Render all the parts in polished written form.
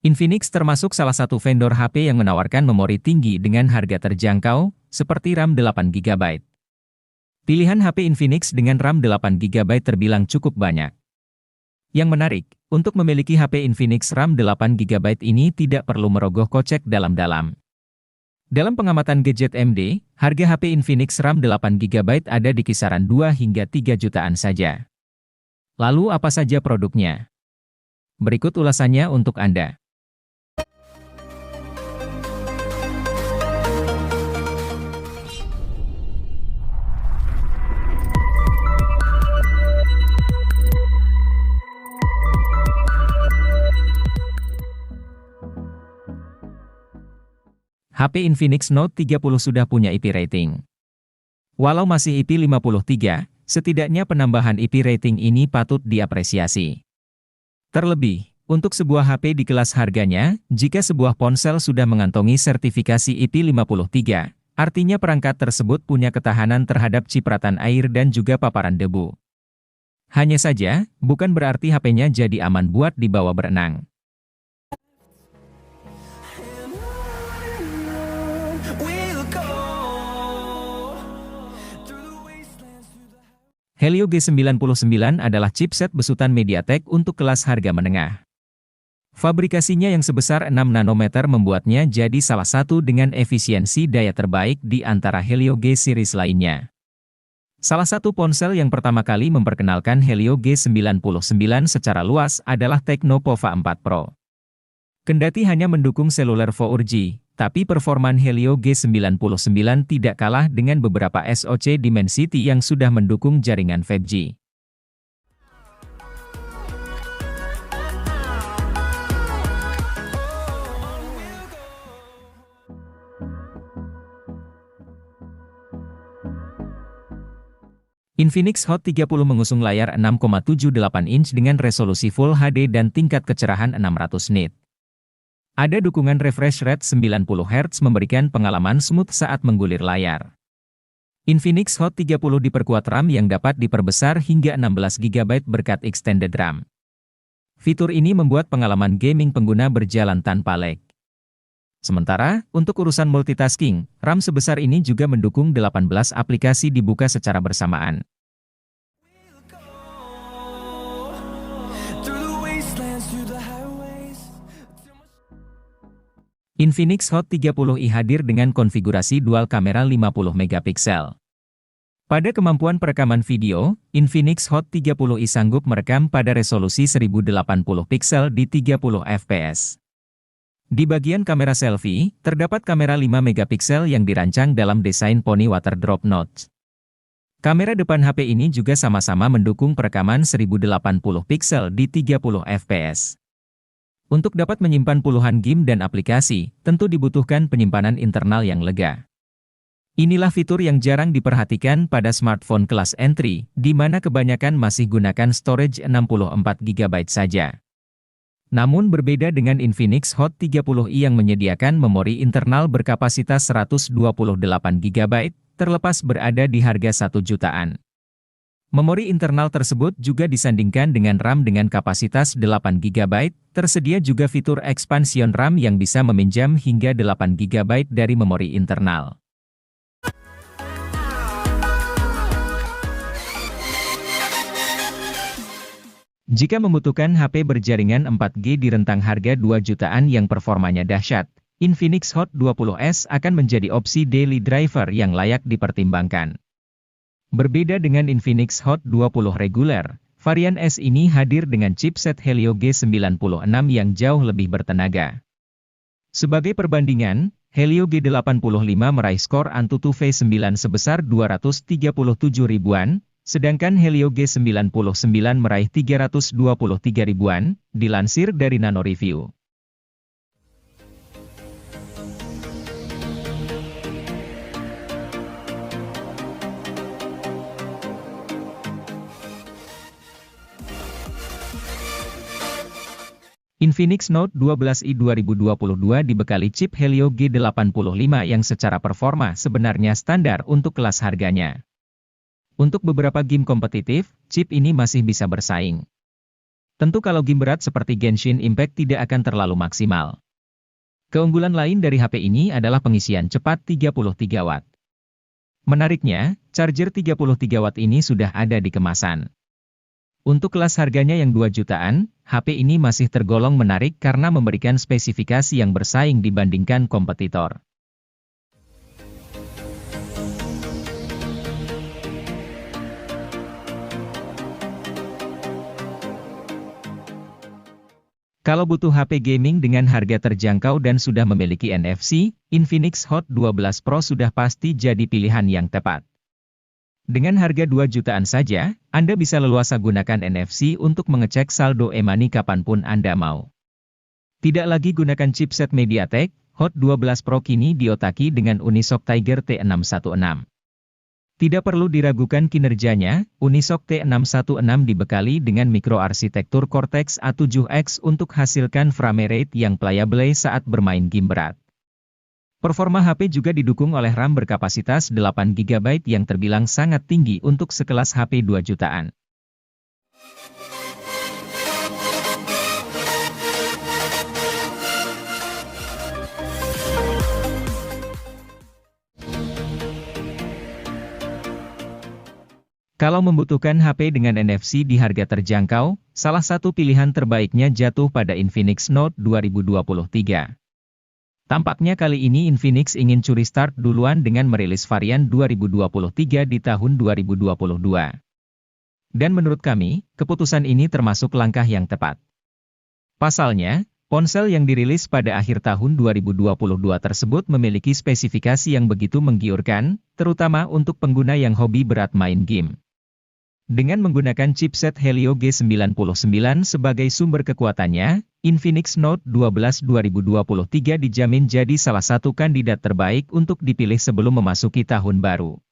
Infinix termasuk salah satu vendor HP yang menawarkan memori tinggi dengan harga terjangkau, seperti RAM 8GB. Pilihan HP Infinix dengan RAM 8GB terbilang cukup banyak. Yang menarik, untuk memiliki HP Infinix RAM 8GB ini tidak perlu merogoh kocek dalam-dalam. Dalam pengamatan Gadget MD, harga HP Infinix RAM 8GB ada di kisaran 2 hingga 3 jutaan saja. Lalu apa saja produknya? Berikut ulasannya untuk Anda. HP Infinix Note 30 sudah punya IP rating. Walau masih IP 53, setidaknya penambahan IP rating ini patut diapresiasi. Terlebih, untuk sebuah HP di kelas harganya, jika sebuah ponsel sudah mengantongi sertifikasi IP 53, artinya perangkat tersebut punya ketahanan terhadap cipratan air dan juga paparan debu. Hanya saja, bukan berarti HP-nya jadi aman buat dibawa berenang. Helio G99 adalah chipset besutan MediaTek untuk kelas harga menengah. Fabrikasinya yang sebesar 6 nanometer membuatnya jadi salah satu dengan efisiensi daya terbaik di antara Helio G series lainnya. Salah satu ponsel yang pertama kali memperkenalkan Helio G99 secara luas adalah Tecno Pova 4 Pro. Kendati hanya mendukung seluler 4G, tapi performan Helio G99 tidak kalah dengan beberapa SoC Dimensity yang sudah mendukung jaringan 5G. Infinix Hot 30 mengusung layar 6,78 inch dengan resolusi Full HD dan tingkat kecerahan 600 nit. Ada dukungan refresh rate 90 Hz memberikan pengalaman smooth saat menggulir layar. Infinix Hot 30 diperkuat RAM yang dapat diperbesar hingga 16 GB berkat extended RAM. Fitur ini membuat pengalaman gaming pengguna berjalan tanpa lag. Sementara, untuk urusan multitasking, RAM sebesar ini juga mendukung 18 aplikasi dibuka secara bersamaan. Infinix Hot 30i hadir dengan konfigurasi dual kamera 50 megapiksel. Pada kemampuan perekaman video, Infinix Hot 30i sanggup merekam pada resolusi 1080 piksel di 30 fps. Di bagian kamera selfie, terdapat kamera 5 megapiksel yang dirancang dalam desain Pony Water Drop Notch. Kamera depan HP ini juga sama-sama mendukung perekaman 1080 piksel di 30 fps. Untuk dapat menyimpan puluhan game dan aplikasi, tentu dibutuhkan penyimpanan internal yang lega. Inilah fitur yang jarang diperhatikan pada smartphone kelas entry, di mana kebanyakan masih gunakan storage 64GB saja. Namun berbeda dengan Infinix Hot 30i yang menyediakan memori internal berkapasitas 128GB, terlepas berada di harga 1 jutaan. Memori internal tersebut juga disandingkan dengan RAM dengan kapasitas 8GB, tersedia juga fitur expansion RAM yang bisa meminjam hingga 8GB dari memori internal. Jika membutuhkan HP berjaringan 4G di rentang harga 2 jutaan yang performanya dahsyat, Infinix Hot 20s akan menjadi opsi daily driver yang layak dipertimbangkan. Berbeda dengan Infinix Hot 20 reguler, varian S ini hadir dengan chipset Helio G96 yang jauh lebih bertenaga. Sebagai perbandingan, Helio G85 meraih skor AnTuTu V9 sebesar 237 ribuan, sedangkan Helio G99 meraih 323 ribuan, dilansir dari Nano Review. Infinix Note 12i 2022 dibekali chip Helio G85 yang secara performa sebenarnya standar untuk kelas harganya. Untuk beberapa game kompetitif, chip ini masih bisa bersaing. Tentu kalau game berat seperti Genshin Impact tidak akan terlalu maksimal. Keunggulan lain dari HP ini adalah pengisian cepat 33 Watt. Menariknya, charger 33 Watt ini sudah ada di kemasan. Untuk kelas harganya yang 2 jutaan, HP ini masih tergolong menarik karena memberikan spesifikasi yang bersaing dibandingkan kompetitor. Kalau butuh HP gaming dengan harga terjangkau dan sudah memiliki NFC, Infinix Hot 12 Pro sudah pasti jadi pilihan yang tepat. Dengan harga 2 jutaan saja, Anda bisa leluasa gunakan NFC untuk mengecek saldo e-money kapanpun Anda mau. Tidak lagi gunakan chipset MediaTek, Hot 12 Pro kini diotaki dengan Unisoc Tiger T616. Tidak perlu diragukan kinerjanya, Unisoc T616 dibekali dengan mikroarsitektur Cortex A7X untuk hasilkan frame rate yang playable saat bermain game berat. Performa HP juga didukung oleh RAM berkapasitas 8 GB yang terbilang sangat tinggi untuk sekelas HP 2 jutaan. Kalau membutuhkan HP dengan NFC di harga terjangkau, salah satu pilihan terbaiknya jatuh pada Infinix Note 2023. Tampaknya kali ini Infinix ingin curi start duluan dengan merilis varian 2023 di tahun 2022. Dan menurut kami, keputusan ini termasuk langkah yang tepat. Pasalnya, ponsel yang dirilis pada akhir tahun 2022 tersebut memiliki spesifikasi yang begitu menggiurkan, terutama untuk pengguna yang hobi berat main game. Dengan menggunakan chipset Helio G99 sebagai sumber kekuatannya, Infinix Note 12 2023 dijamin jadi salah satu kandidat terbaik untuk dipilih sebelum memasuki tahun baru.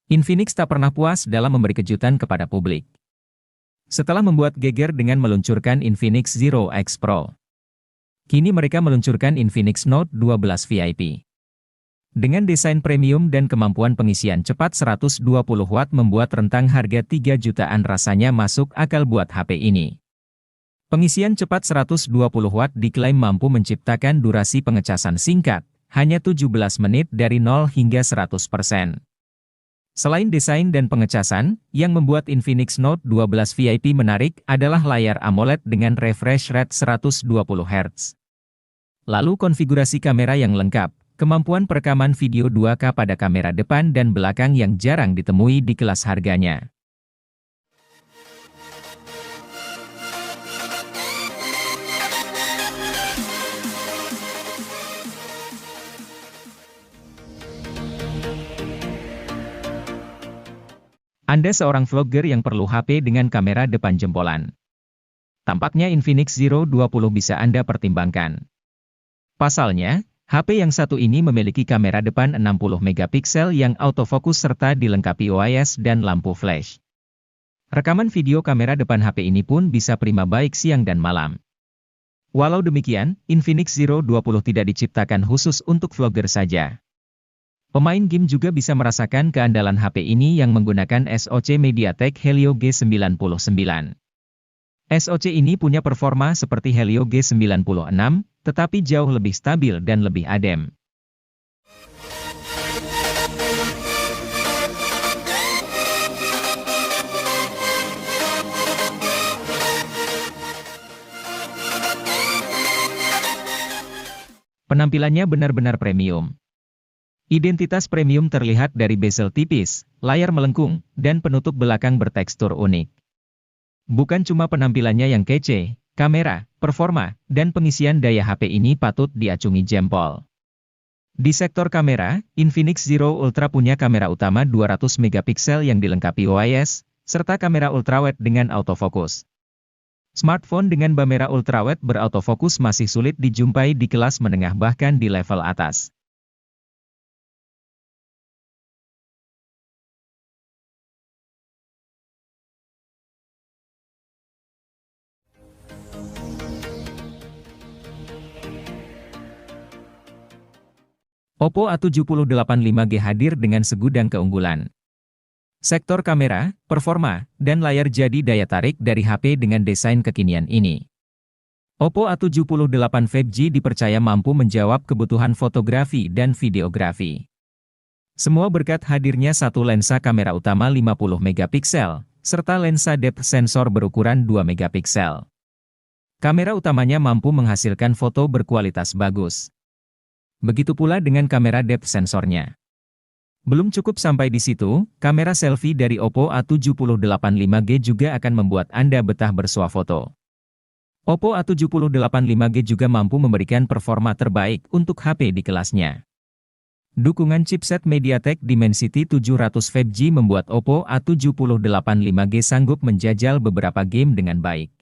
Infinix tak pernah puas dalam memberi kejutan kepada publik. Setelah membuat geger dengan meluncurkan Infinix Zero X Pro, kini mereka meluncurkan Infinix Note 12 VIP. Dengan desain premium dan kemampuan pengisian cepat 120 Watt membuat rentang harga 3 jutaan rasanya masuk akal buat HP ini. Pengisian cepat 120 Watt diklaim mampu menciptakan durasi pengecasan singkat, hanya 17 menit dari 0 hingga 100%. Selain desain dan pengecasan, yang membuat Infinix Note 12 VIP menarik adalah layar AMOLED dengan refresh rate 120 Hz. Lalu konfigurasi kamera yang lengkap, kemampuan perekaman video 2K pada kamera depan dan belakang yang jarang ditemui di kelas harganya. Anda seorang vlogger yang perlu HP dengan kamera depan jempolan. Tampaknya Infinix Zero 20 bisa Anda pertimbangkan. Pasalnya, HP yang satu ini memiliki kamera depan 60 megapiksel yang autofokus serta dilengkapi OIS dan lampu flash. Rekaman video kamera depan HP ini pun bisa prima baik siang dan malam. Walau demikian, Infinix Zero 20 tidak diciptakan khusus untuk vlogger saja. Pemain game juga bisa merasakan keandalan HP ini yang menggunakan SoC MediaTek Helio G99. SoC ini punya performa seperti Helio G96, tetapi jauh lebih stabil dan lebih adem. Penampilannya benar-benar premium. Identitas premium terlihat dari bezel tipis, layar melengkung, dan penutup belakang bertekstur unik. Bukan cuma penampilannya yang kece, kamera, performa, dan pengisian daya HP ini patut diacungi jempol. Di sektor kamera, Infinix Zero Ultra punya kamera utama 200 megapiksel yang dilengkapi OIS, serta kamera ultrawide dengan autofokus. Smartphone dengan kamera ultrawide berautofokus masih sulit dijumpai di kelas menengah bahkan di level atas. Oppo A78 5G hadir dengan segudang keunggulan. Sektor kamera, performa, dan layar jadi daya tarik dari HP dengan desain kekinian ini. Oppo A78 5G dipercaya mampu menjawab kebutuhan fotografi dan videografi. Semua berkat hadirnya satu lensa kamera utama 50 megapiksel, serta lensa depth sensor berukuran 2 megapiksel. Kamera utamanya mampu menghasilkan foto berkualitas bagus. Begitu pula dengan kamera depth sensornya. Belum cukup sampai di situ, kamera selfie dari Oppo A78 5G juga akan membuat Anda betah bersuah foto. Oppo A78 5G juga mampu memberikan performa terbaik untuk HP di kelasnya. Dukungan chipset MediaTek Dimensity 700 5G membuat Oppo A78 5G sanggup menjajal beberapa game dengan baik.